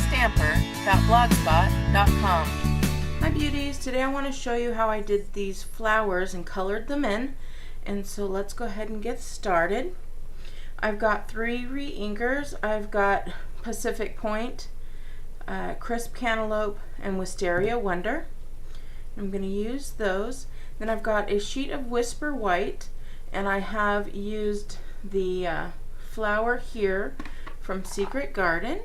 BeautyandtheStamper.blogspot.com. Hi beauties, today I want to show you how I did these flowers and colored them in. And so let's go ahead and get started. I've got 3 re-inkers. I've got Pacific Point, Crisp Cantaloupe, and Wisteria Wonder. I'm going to use those. Then I've got a sheet of Whisper White, and I have used the flower here from Secret Garden.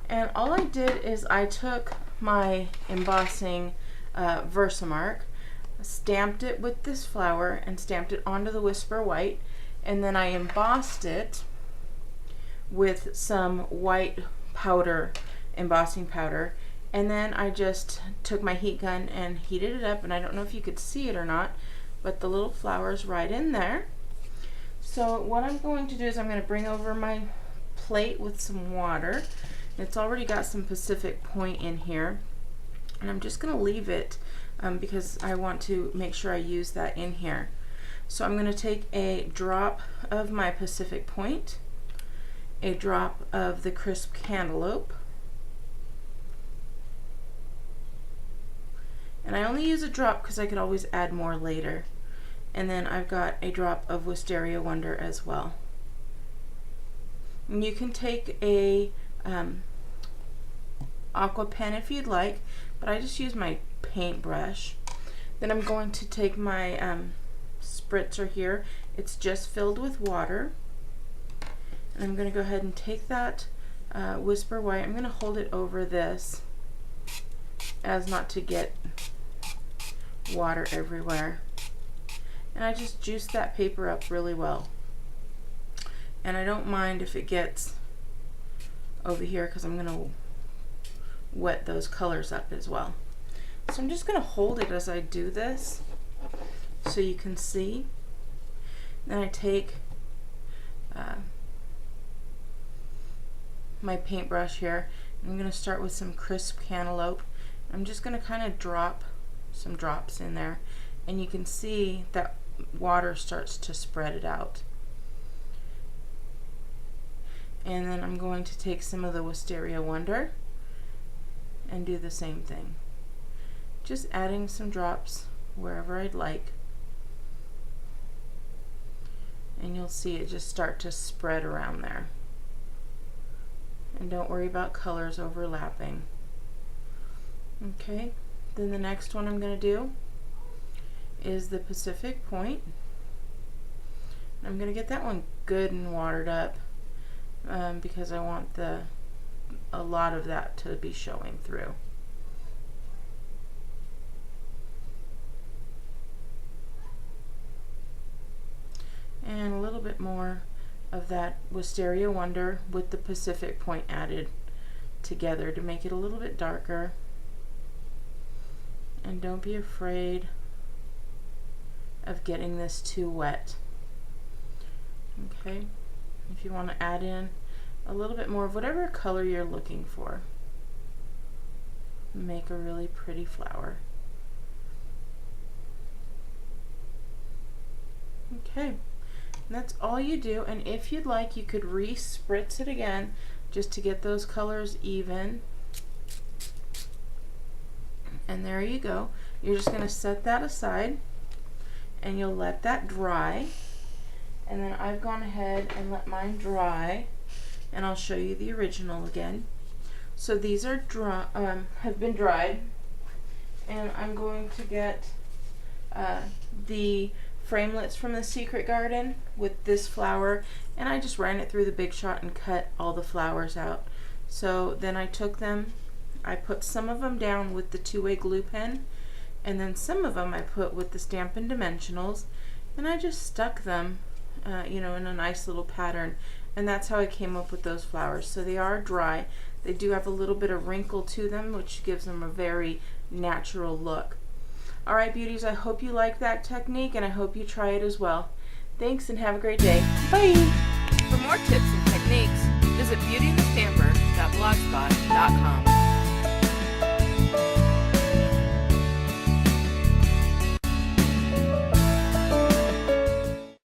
And all I did is I took my embossing Versamark, stamped it with this flower, and stamped it onto the Whisper White, and then I embossed it with some white powder, embossing powder, and then I just took my heat gun and heated it up, and I don't know if you could see it or not, but the little flower's right in there. So what I'm going to do is I'm going to bring over my plate with some water. It's already got some Pacific Point in here, and I'm just going to leave it because I want to make sure I use that in here. So I'm going to take a drop of my Pacific Point, a drop of the Crisp Cantaloupe, and I only use a drop because I could always add more later, and then I've got a drop of Wisteria Wonder as well. And you can take a aqua pen if you'd like, but I just use my paintbrush. Then I'm going to take my spritzer here. It's just filled with water, and I'm going to go ahead and take that Whisper White. I'm going to hold it over this as not to get water everywhere, and I just juice that paper up really well. And I don't mind if it gets over here because I'm going to wet those colors up as well. So I'm just going to hold it as I do this so you can see. Then I take my paintbrush here. I'm going to start with some Crisp Cantaloupe. I'm just going to kind of drop some drops in there, and you can see that water starts to spread it out. And then I'm going to take some of the Wisteria Wonder and do the same thing. Just adding some drops wherever I'd like. And you'll see it just start to spread around there. And don't worry about colors overlapping. Okay, then the next one I'm going to do is the Pacific Point. I'm going to get that one good and watered up because I want a lot of that to be showing through. And a little bit more of that Wisteria Wonder with the Pacific Point added together to make it a little bit darker. And don't be afraid of getting this too wet. Okay, if you want to add in a little bit more of whatever color you're looking for, make a really pretty flower. Okay, and that's all you do. And if you'd like, you could re-spritz it again just to get those colors even. And there you go. You're just going to set that aside and you'll let that dry. And then I've gone ahead and let mine dry, and I'll show you the original again. So these are dry, have been dried, and I'm going to get the framelits from the Secret Garden with this flower, and I just ran it through the Big Shot and cut all the flowers out. So then I took them, I put some of them down with the 2-way glue pen, and then some of them I put with the Stampin' Dimensionals, and I just stuck them you know, in a nice little pattern, and that's how I came up with those flowers. So they are dry. They do have a little bit of wrinkle to them, which gives them a very natural look. Alright beauties, I hope you like that technique, and I hope you try it as well. Thanks, and have a great day. Bye! For more tips and techniques, visit BeautyandtheStamper.blogspot.com.